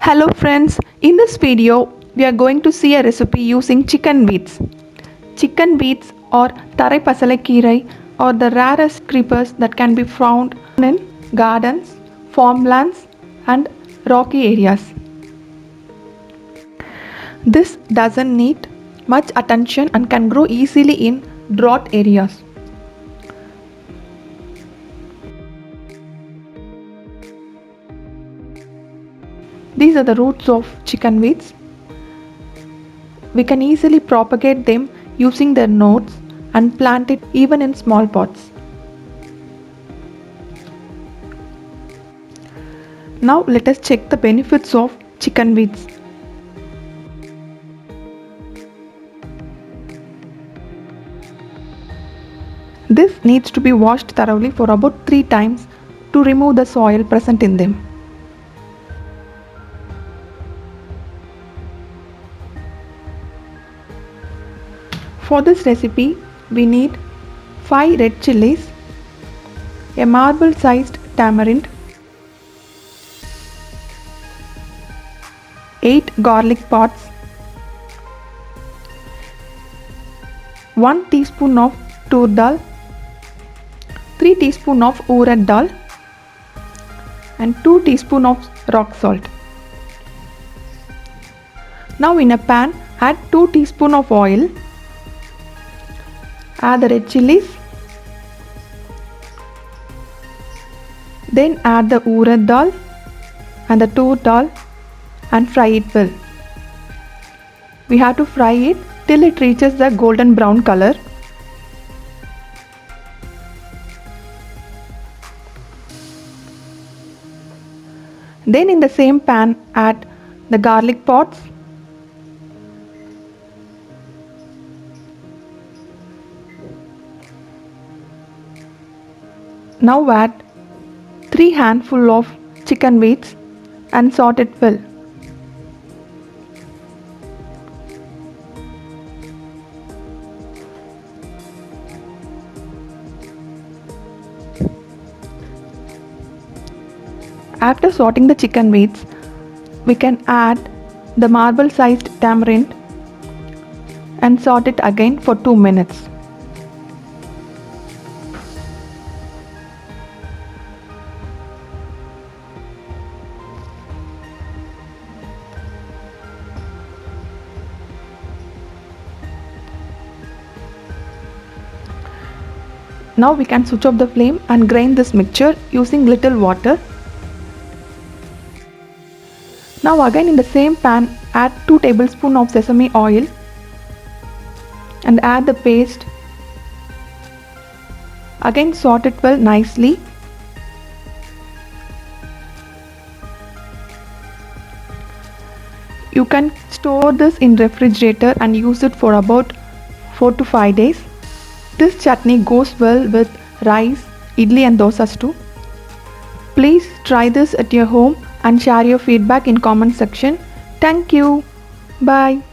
Hello friends, in this video we are going to see a recipe using chicken beets. Chicken beets or tharaipasalaikeerai are the rarest creepers that can be found in gardens, farmlands and rocky areas. This doesn't need much attention and can grow easily in drought areas. These are the roots of chicken beets. We can easily propagate them using their nodes and plant it even in small pots. Now let us check the benefits of chicken beets. This needs to be washed thoroughly for about 3 times to remove the soil present in them. For this recipe, we need 5 red chilies, a marble-sized tamarind, 8 garlic pods, 1 teaspoon of tur dal, 3 teaspoons of urad dal and 2 teaspoons of rock salt. Now in a pan, add 2 teaspoons of oil. Add the red chilies, then add the urad dal and the tur dal and fry it well. We have to fry it till it reaches the golden brown color. Then in the same pan add the garlic pods, now add 3 handfuls of chicken beets and sort it well. After sorting the chicken beets, we can add the marble-sized tamarind and sort it again for 2 minutes. Now we can switch off the flame and grind this mixture using little water. Now again in the same pan add 2 tablespoons of sesame oil and add the paste. Again sort it well nicely. You can store this in refrigerator and use it for about 4 to 5 days. This chutney goes well with rice, idli and dosas too. Please try this at your home and share your feedback in comment section. Thank you. Bye.